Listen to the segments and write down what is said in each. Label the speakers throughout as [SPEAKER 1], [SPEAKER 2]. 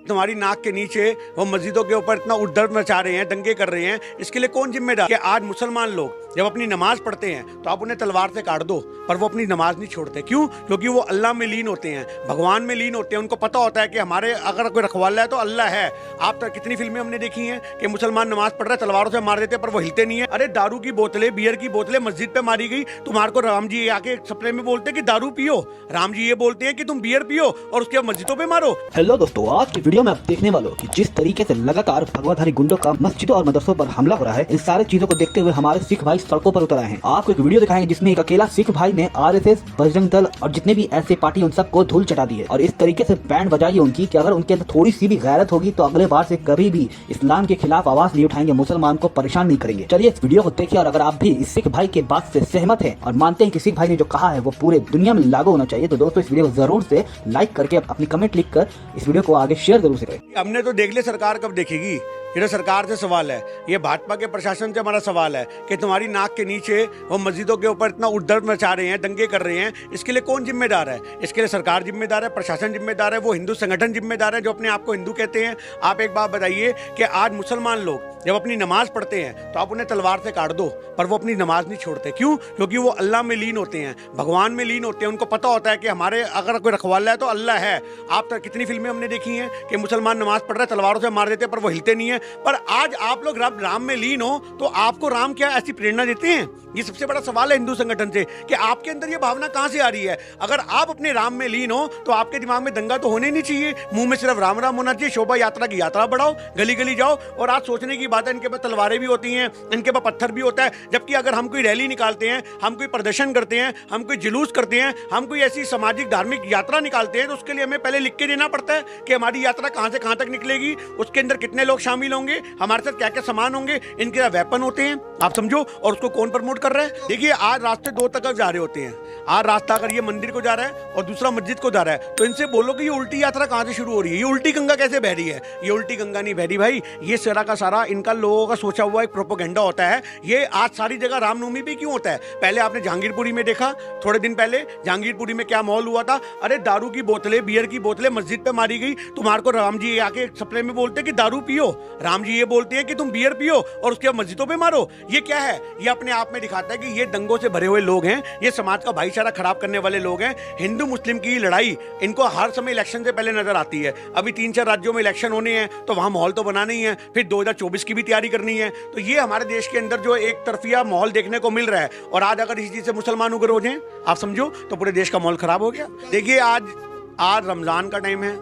[SPEAKER 1] तुम्हारी नाक के नीचे वो मस्जिदों के ऊपर इतना उद्दर मचा रहे हैं, दंगे कर रहे हैं, इसके लिए कौन जिम्मेदार? कि आज मुसलमान लोग जब अपनी नमाज पढ़ते हैं तो आप उन्हें तलवार से काट दो, पर वो अपनी नमाज नहीं छोड़ते। क्यों? क्योंकि वो अल्लाह में लीन होते हैं, भगवान में लीन होते हैं। उनको पता होता है कि हमारे अगर कोई रखवाला है तो अल्लाह है। आप तो कितनी फिल्में हमने देखी हैं कि मुसलमान नमाज पढ़ रहे हैं, तलवारों से मार देते हैं, पर वो हिलते नहीं है। अरे दारू की बोतलें, बियर की बोतलें मस्जिद पे मारी गई, तुम्हारे को राम जी आके सपने में बोलते हैं कि दारू पियो, राम जी ये बोलते हैं कि तुम बियर पियो और उसके बाद मस्जिदों पे मारो।
[SPEAKER 2] हेलो दोस्तों, आज की वीडियो में आप देखने वालों कि जिस तरीके से लगातार भगवाधारी गुंडों का मस्जिदों और मदरसों पर हमला हो रहा है, इन सारी चीजों को देखते हुए हमारे सिख भाई सड़कों पर उतर आए हैं। आपको एक वीडियो दिखाएंगे जिसमें एक अकेला सिख भाई ने आरएसएस, बजरंग दल और जितने भी ऐसे पार्टी उन सबको धूल चटा दी है और इस तरीके से बैंड बजाई है उनकी कि अगर उनके अंदर थोड़ी सी भी गैरत होगी तो अगले बार से कभी भी इस्लाम के खिलाफ आवाज नहीं उठाएंगे, मुसलमान को परेशान नहीं करेंगे। चलिए इस वीडियो को देखिए और अगर आप भी इस सिख भाई के बात से सहमत हैं और मानते हैं कि सिख भाई ने जो कहा है वो पूरे दुनिया में लागू होना चाहिए, तो दोस्तों इस वीडियो को जरूर से लाइक करके अपनी कमेंट लिख कर इस वीडियो को आगे शेयर जरूर से करें।
[SPEAKER 1] हमने तो देख लिया, सरकार कब देखेगी? ये तो सरकार से सवाल है, ये भाजपा के प्रशासन से हमारा सवाल है कि तुम्हारी नाक के नीचे वो मस्जिदों के ऊपर इतना उद्दर मचा रहे हैं, दंगे कर रहे हैं, इसके लिए कौन जिम्मेदार है? इसके लिए सरकार जिम्मेदार है, प्रशासन जिम्मेदार है, वो हिंदू संगठन जिम्मेदार है जो अपने आप को हिंदू कहते हैं। आप एक बात बताइए कि आज मुसलमान लोग जब अपनी नमाज पढ़ते हैं तो आप उन्हें तलवार से काट दो, पर वो अपनी नमाज नहीं छोड़ते। क्यों? क्योंकि वो अल्लाह में लीन होते हैं, भगवान में लीन होते हैं। उनको पता होता है कि हमारे अगर कोई रखवाला है तो अल्लाह है। आप तो कितनी फिल्में हमने देखी हैं कि मुसलमान नमाज पढ़ रहे हैं, तलवारों से मार देते हैं, पर वो हिलते नहीं है। पर आज आप लोग रब राम में लीन हो तो आपको राम क्या ऐसी प्रेरणा देते हैं? ये सबसे बड़ा सवाल है हिंदू संगठन से कि आपके अंदर ये भावना कहां से आ रही है? अगर आप अपने राम में लीन हो तो आपके दिमाग में दंगा तो होने नहीं चाहिए, मुंह में सिर्फ राम राम होना चाहिए। शोभा यात्रा की यात्रा बढ़ाओ, गली गली जाओ। और आज सोचने की बात है, इनके पास तलवारें भी होती हैं, इनके पास पत्थर भी होता है, जबकि अगर हम कोई रैली निकालते हैं, हम कोई प्रदर्शन करते हैं, हम कोई जुलूस करते हैं, हम कोई ऐसी सामाजिक धार्मिक यात्रा निकालते हैं तो उसके लिए हमें पहले लिख के देना पड़ता है कि हमारी यात्रा कहां से कहां तक निकलेगी, उसके अंदर कितने लोग शामिल होंगे, हमारे साथ क्या क्या सामान होंगे, इनके वेपन होते हैं, आप समझो। और उसको कौन प्रमोट कर रहा है? देखिए आज रास्ते दो तक जा रहे होते हैं। आज रास्ता अगर ये मंदिर को जा रहा है और दूसरा मस्जिद को जा रहा है तो इनसे बोलो कि ये उल्टी यात्रा कहां से शुरू हो रही है, ये उल्टी गंगा कैसे बह रही है? ये उल्टी गंगा नहीं बह रही भाई, ये सारा का सारा इनका लोगों का सोचा हुआ एक प्रोपेगेंडा होता है। ये आज सारी जगह रामनवमी भी क्यों होता है? पहले आपने जहांगीरपुरी में देखा, थोड़े दिन पहले जहांगीरपुरी में क्या माहौल हुआ था? अरे दारू की बोतलें, बियर की बोतलें मस्जिद पे मारी गई, तुम्हारे को राम जी आके सपने में बोलते हैं कि दारू पियो, राम जी ये बोलते हैं कि तुम बियर पियो और उसके बाद मस्जिदों पे मारो। ये क्या है? ये अपने आप में दिखाता है कि ये दंगों से भरे हुए लोग हैं, ये समाज का भाईचारा खराब करने वाले लोग हैं। हिंदू मुस्लिम की लड़ाई इनको हर समय इलेक्शन से पहले नजर आती है। अभी 3-4 राज्यों में इलेक्शन होने हैं तो वहां माहौल तो बनाना ही है, फिर 2024 की भी तैयारी करनी है। तो ये हमारे देश के अंदर जो एक तरफिया माहौल देखने को मिल रहा है, और आज अगर इस चीज से मुसलमान उग्र हो जाए, आप समझो तो पूरे देश का माहौल खराब हो गया। देखिए आज रमजान का टाइम है,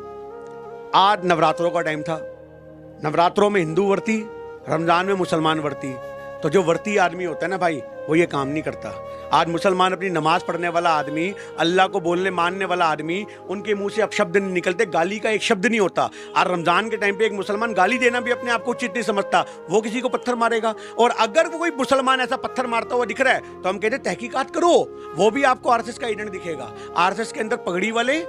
[SPEAKER 1] आज नवरात्रों का टाइम था। नवरात्रों में हिंदू वर्ती, रमजान में मुसलमान वर्ती। तो जो वर्ती आदमी होता है ना भाई, वो ये काम नहीं करता। आज मुसलमान अपनी नमाज पढ़ने वाला आदमी, अल्लाह को बोलने मानने वाला आदमी, उनके मुंह से अब शब्द नहीं निकलते, गाली का एक शब्द नहीं होता। आज रमजान के टाइम पे एक मुसलमान गाली देना भी अपने आप को उचित नहीं समझता, वो किसी को पत्थर मारेगा। और अगर कोई मुसलमान ऐसा पत्थर मारता हुआ दिख रहा है तो हम कहते हैं तहकीकात करो, वो भी आपको आरएसएस का एजेंट दिखेगा। आरएसएस के अंदर पगड़ी वाले,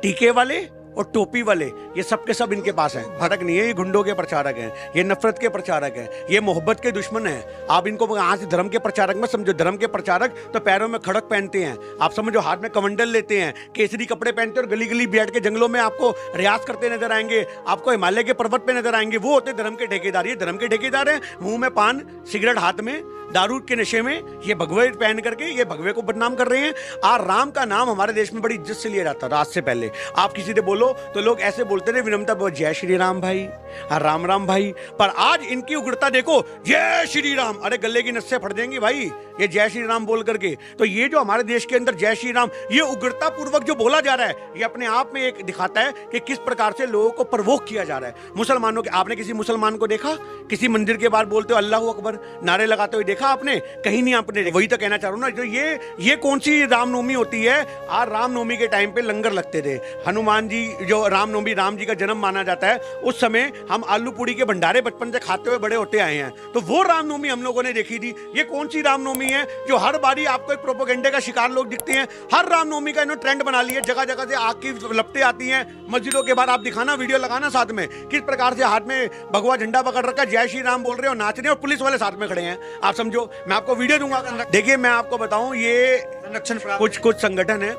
[SPEAKER 1] टीके वाले और टोपी वाले, ये सब के सब इनके पास हैं। फर्क नहीं है, ये गुंडों के प्रचारक हैं, ये नफरत के प्रचारक हैं, ये मोहब्बत के दुश्मन हैं। आप इनको यहाँ से धर्म के प्रचारक मत समझो। धर्म के प्रचारक तो पैरों में खड़क पहनते हैं, आप समझो, हाथ में कमंडल लेते हैं, केसरी कपड़े पहनते हैं और गली गली बैठ के जंगलों में आपको रियाज करते नजर आएंगे, आपको हिमालय के पर्वत पे नजर आएंगे। वो होते धर्म के ठेकेदार। ये धर्म के ठेकेदार हैं, मुंह में पान, सिगरेट हाथ में, दारू के नशे में, ये भगवे पहन करके ये भगवे को बदनाम कर रहे हैं। आज राम का नाम हमारे देश में बड़ी इज्जत से लिया जाता है। रात से पहले आप किसी से बोलो तो लोग ऐसे बोलते रहे विनम्रता, जय श्री राम भाई, राम राम भाई। पर आज इनकी उग्रता देखो, जय श्री राम, अरे गले की नसें फट जाएंगी भाई ये जय श्री राम बोल करके। तो ये जो हमारे देश के अंदर जय श्री राम, ये उग्रता पूर्वक जो बोला जा रहा है, ये अपने आप में एक दिखाता है कि किस प्रकार से लोगों को प्रवोक किया जा रहा है। मुसलमानों के, आपने किसी मुसलमान को देखा किसी मंदिर के बाहर बोलते हो अल्लाह अकबर नारे लगाते हुए देखा आपने? कहीं नहीं आपने। वही तो कहना चाह रहा हूं ना, जो ये कौन सी रामनवमी होती है? आज रामनवमी के टाइम पे लंगर लगते थे। हनुमान जी जो रामनवमी, राम जी का जन्म माना जाता है, उस समय हम आलू पूड़ी के भंडारे बचपन से खाते हुए बड़े होते आए हैं। तो वो रामनवमी हम लोगों ने देखी थी। ये कौन सी रामनवमी है जो हर बारी आपको एक प्रोपेगेंडे का शिकार लोग दिखते हैं? हर रामनवमी का इन्होंने ट्रेंड बना लिया, जगह जगह से आग की लपटें आती हैं मस्जिदों के बाहर। आप दिखाना, वीडियो लगाना साथ में, किस प्रकार से हाथ में भगवा झंडा पकड़ रखा, जय श्री राम बोल रहे हो, नाच रहे हो, और पुलिस वाले साथ में खड़े हैं, आप समझो। मैं आपको वीडियो दूंगा। देखिए मैं आपको बताऊं, ये कुछ संगठन है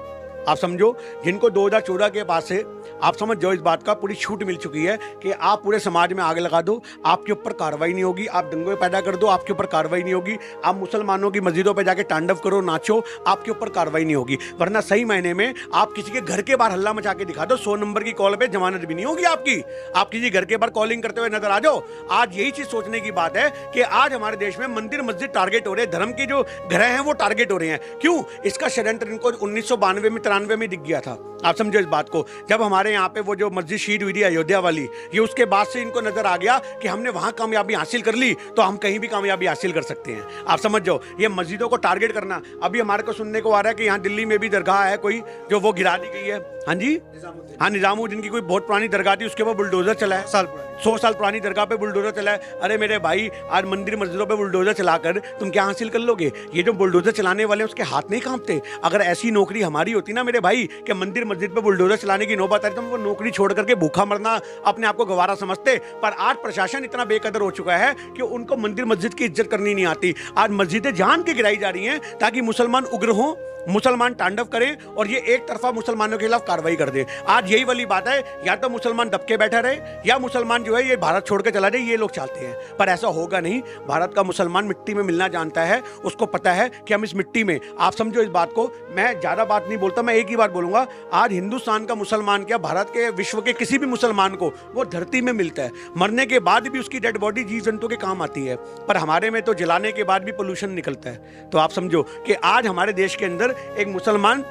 [SPEAKER 1] आप समझो, जिनको 2014 के बाद से आप समझ जाओ इस बात का पूरी छूट मिल चुकी है कि आप पूरे समाज में आग लगा दो, आपके ऊपर कार्रवाई नहीं होगी। आप दंगे पैदा कर दो, आपके ऊपर कार्रवाई नहीं होगी। आप मुसलमानों की मस्जिदों पे जाके तांडव करो, नाचो, आपके ऊपर कार्रवाई नहीं होगी। वरना सही मायने में आप किसी के घर के बाहर हल्ला मचा के दिखा दो, 100 नंबर की कॉल पे जमानत भी नहीं होगी आपकी। आप किसी घर के बाहर कॉलिंग करते हुए नजर आ जाओ। आज यही चीज सोचने की बात है कि आज हमारे देश में मंदिर मस्जिद टारगेट हो रहे हैं, धर्म की जो ग्रह हैं वो टारगेट हो रहे हैं। क्यों? इसका षड्यंत्र इनको 1992 में 93 में दिख गया था। आप समझो इस बात को, जब हमारे यहाँ पे वो जो मस्जिद शहीद हुई थी अयोध्या वाली, ये उसके बाद से इनको नजर आ गया कि हमने वहां कामयाबी हासिल कर ली तो हम कहीं भी कामयाबी हासिल कर सकते हैं। आप समझ जाओ, ये मस्जिदों को टारगेट करना। अभी हमारे को सुनने को आ रहा है कि यहाँ दिल्ली में भी दरगाह है कोई जो वो गिरा दी गई है। हाँ जी, हाँ, निजामुद्दीन की कोई बहुत पुरानी दरगाह थी, उसके ऊपर बुलडोजर चला है। 100 साल पुरानी दरगाह पे बुलडोजर चला है। अरे मेरे भाई, आज मंदिर मस्जिदों पे बुलडोजर चलाकर तुम क्या हासिल कर लोगे? ये जो बुलडोजर चलाने वाले उसके हाथ नहीं कांपते? अगर ऐसी नौकरी हमारी होती ना मेरे भाई कि मंदिर मस्जिद पे बुलडोजर चलाने की नौबत आई तो हम वो नौकरी छोड़ करके भूखा मरना अपने आप को गवारा समझते। पर आज प्रशासन इतना बेकदर हो चुका है कि उनको मंदिर मस्जिद की इज्जत करनी नहीं आती। आज मस्जिदें जान के गिराई जा रही हैं ताकि मुसलमान उग्र हों, मुसलमान तांडव करें और ये एक तरफा मुसलमानों के खिलाफ कार्रवाई कर दे। आज यही वाली बात है, या तो मुसलमान दबके बैठा रहे या मुसलमान जो है ये भारत छोड़ के चला जाए, ये लोग चाहते हैं। पर ऐसा होगा नहीं। भारत का मुसलमान मिट्टी में मिलना जानता है, उसको पता है कि हम इस मिट्टी में, आप समझो इस बात को, मैं ज्यादा बात नहीं बोलता, मैं एक ही बात बोलूंगा। आज हिंदुस्तान का मुसलमान क्या, भारत के, विश्व के किसी भी मुसलमान को वो धरती में मिलता है। मरने के बाद भी उसकी डेड बॉडी जीव जंतु के काम आती है। पर हमारे में तो जलाने के बाद भी पोल्यूशन निकलता है। तो आप समझो कि आज हमारे देश के अंदर एक मुसलमान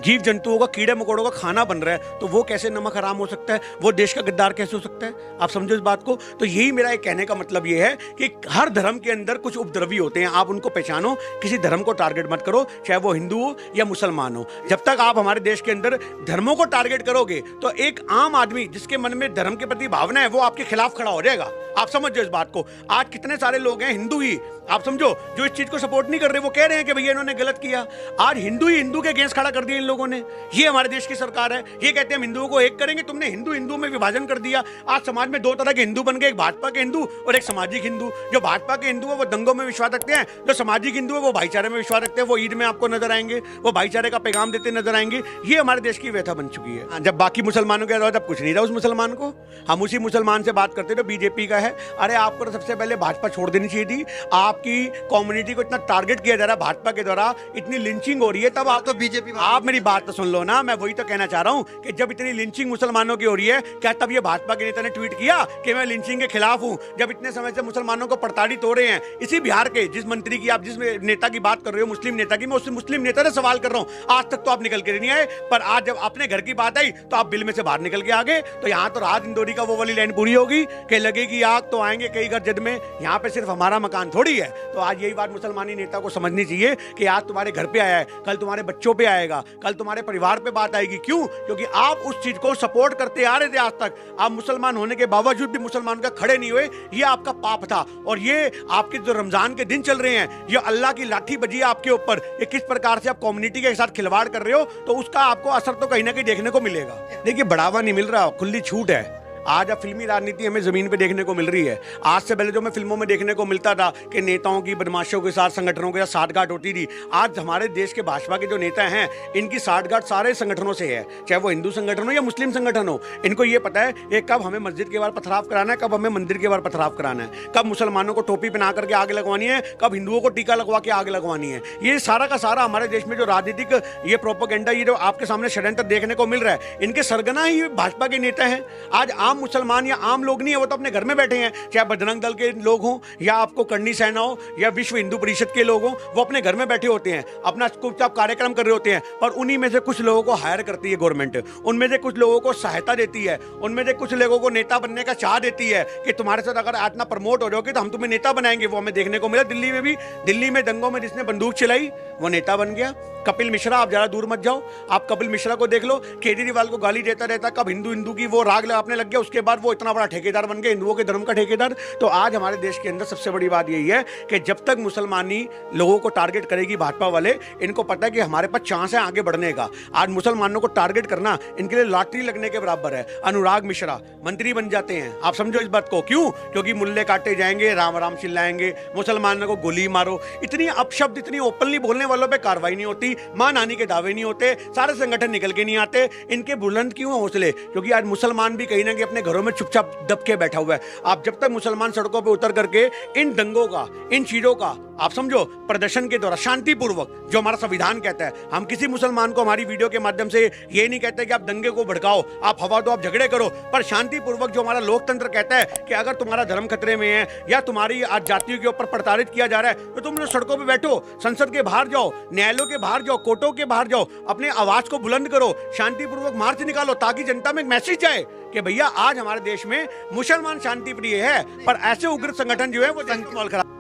[SPEAKER 1] जीव जंतुओं का, कीड़े मकोड़ों का खाना बन रहा है, तो वो कैसे नमक हराम हो सकता है? वो देश का गद्दार कैसे हो सकता है? आप समझो इस बात को। तो यही मेरा एक कहने का मतलब ये है कि हर धर्म के अंदर कुछ उपद्रवी होते हैं, आप उनको पहचानो। किसी धर्म को टारगेट मत करो, चाहे वो हिंदू हो या मुसलमान हो। जब तक आप हमारे देश के अंदर धर्मों को टारगेट करोगे तो एक आम आदमी जिसके मन में धर्म के प्रति भावना है वो आपके खिलाफ खड़ा हो जाएगा। आप समझ जाओ इस बात को। आज कितने सारे लोग हैं हिंदू ही, आप समझो, जो इस चीज को सपोर्ट नहीं कर रहे, वो कह रहे हैं कि भैया इन्होंने गलत किया। आज हिंदू ही हिंदू के अगेंस्ट खड़ा कर दिया इन लोगों ने। ये हमारे देश की सरकार है, ये कहते हैं हम हिंदुओं को एक करेंगे। तुमने हिंदू हिंदू में विभाजन कर दिया। आज समाज में दो तरह के हिंदू बन गए, एक भाजपा के हिंदू और एक सामाजिक हिंदू। जो भाजपा के हिंदू है वो दंगों में विश्वास रखते हैं, जो सामाजिक हिंदू है वो भाईचारे में विश्वास रखते हैं। वो ईद में आपको नजर आएंगे, वो भाईचारे का पैगाम देते नजर आएंगे। ये हमारे देश की व्यथा बन चुकी है। जब बाकी मुसलमानों के तब कुछ नहीं था उस मुसलमान को, हम उसी मुसलमान से बात करते थे, बीजेपी का है। अरे आपको तो सबसे पहले भाजपा छोड़ देनी चाहिए थी। आपकी कम्युनिटी को इतना टारगेट किया जा रहा है भाजपा के द्वारा, इतनी लिंचिंग हो रही है, तब आप तो बीजेपी, आप मेरी बात तो सुन लो ना। मैं वही तो कहना चाह रहा हूं कि जब इतनी लिंचिंग मुसलमानों की हो रही है, क्या तब ये भाजपा के नेता ने ट्वीट किया कि मैं लिंचिंग के खिलाफ हूं? जब इतने समय से मुसलमानों को प्रताड़ित हो रहे हैं, इसी बिहार के जिस मंत्री की आप, जिस नेता की बात कर रहे हो, मुस्लिम नेता की, मैं उस मुस्लिम नेता से सवाल कर रहा हूं। आज तक तो आप निकल के नहीं आए, पर आज जब अपने घर की बात आई तो आप बिल में से बाहर निकल के आ गए। तो यहाँ तो रात इंदौरी का वो वाली लाइन पूरी होगी कि लगेगी आग तो आएंगे कई घर जद में। यहाँ पे सिर्फ हमारा मकान थोड़ी है। तो आज यही बात मुसलमानी नेता को समझनी चाहिए कि आज तुम्हारे घर पे आया है, कल तुम्हारे बच्चों पे आएगा, कल तुम्हारे परिवार पे बात आएगी। क्यों? क्योंकि आप उस चीज को सपोर्ट करते आ रहे थे आज तक। आप मुसलमान होने के बावजूद भी मुसलमान का खड़े नहीं हुए, ये आपका पाप था। और ये आपके जो रमजान के दिन चल रहे हैं, ये अल्लाह की लाठी बजी है आपके ऊपर। ये किस प्रकार से आप कम्युनिटी के साथ खिलवाड़ कर रहे हो, तो उसका आपको असर तो कहीं ना कहीं देखने को मिलेगा। देखिए, बढ़ावा नहीं मिल रहा, खुली छूट है। आज अब फिल्मी राजनीति हमें जमीन पे देखने को मिल रही है। आज से पहले जो मैं फिल्मों में देखने को मिलता था कि नेताओं की बदमाशों के साथ, संगठनों के साथ साठगांठ होती थी, आज हमारे देश के भाजपा के जो नेता हैं, इनकी साठगांठ सारे संगठनों से है, चाहे वो हिंदू संगठन हो या मुस्लिम संगठन हो। इनको ये पता है कि कब हमें मस्जिद के बाहर पथराव कराना है, कब हमें मंदिर के बाहर पथराव कराना है, कब मुसलमानों को टोपी पहना करके आग लगवानी है, कब हिंदुओं को टीका लगवा के आग लगवानी है। ये सारा का सारा हमारे देश में जो राजनीतिक ये प्रोपेगेंडा, ये जो आपके सामने षड्यंत्र देखने को मिल रहा है, इनके सरगना ही भाजपा के नेता हैं। आज आम मुसलमान या आम लोग नहीं है, वो तो अपने घर में बैठे हैं, चाहे बजरंग दल के लोग हों या आपको करनी सेना हो या विश्व हिंदू परिषद के लोग हों, वो अपने घर में बैठे होते हैं, अपना चुपचाप कार्यक्रम कर रहे होते हैं। पर उन्हीं में से कुछ लोगों को हायर करती है गवर्नमेंट, उनमें से कुछ लोगों को सहायता देती है, उनमें से कुछ लोगों को नेता बनने का चाह देती है कि तुम्हारे साथ अगर इतना प्रमोट हो जाओगे तो हम तुम्हें नेता बनाएंगे। वो हमें देखने को मिला दिल्ली में भी। दिल्ली में दंगों में जिसने बंदूक चलाई वो नेता बन गया। कपिल मिश्रा, आप ज्यादा दूर मत जाओ, आप कपिल मिश्रा को देख लो, केजरीवाल को गाली देता रहता, कब हिंदू हिंदू की वो राग आपने लग गया, उसके बाद वो इतना बड़ा ठेकेदार बन गए, हिंदुओं के धर्म का ठेकेदार। तो आज हमारे देश के अंदर सबसे बड़ी बात यही है कि जब तक मुसलमानी लोगों को टारगेट करेगी भाजपा वाले, इनको पता है कि हमारे पास चांस है आगे बढ़ने का। आज मुसलमानों को टारगेट करना इनके लिए लॉटरी लगने के बराबर है। अनुराग मिश्रा मंत्री बन जाते हैं, आप समझो इस बात को। क्यों? क्योंकि मुल्ले काटे जाएंगे, राम राम चिल्लाएंगे, मुसलमानों को गोली मारो। इतनी अपशब्द, इतनी ओपनली बोलने वालों पे कार्रवाई नहीं होती, मां नानी के दावे नहीं होते, सारे संगठन निकल के नहीं आते। इनके बुलंद क्यों हौसले? क्योंकि आज मुसलमान भी कहीं ना कहीं अपने घरों में चुपचाप दब के बैठा हुआ है। आप जब तक मुसलमान सड़कों पे उतर करके इन दंगों का, इन चीजों का, आप समझो प्रदर्शन के द्वारा शांतिपूर्वक, जो हमारा संविधान कहता है, हम किसी मुसलमान को हमारी वीडियो के माध्यम से ये नहीं कहते कि आप दंगे को भड़काओ, आप हवा दो, आप झगड़े करो, पर शांतिपूर्वक जो हमारा लोकतंत्र कहता है कि अगर तुम्हारा धर्म खतरे में है या तुम्हारी आज जातियों के ऊपर प्रताड़ित किया जा रहा है, तो तुम लोग सड़कों पे बैठो, संसद के बाहर जाओ, न्यायालयों के बाहर जाओ, कोर्टों के बाहर जाओ, अपने आवाज को बुलंद करो, शांतिपूर्वक मार्च निकालो, ताकि जनता में एक मैसेज जाए कि भैया आज हमारे देश में मुसलमान शांति प्रिय है, पर ऐसे उग्र संगठन जो है वो माहौल खराब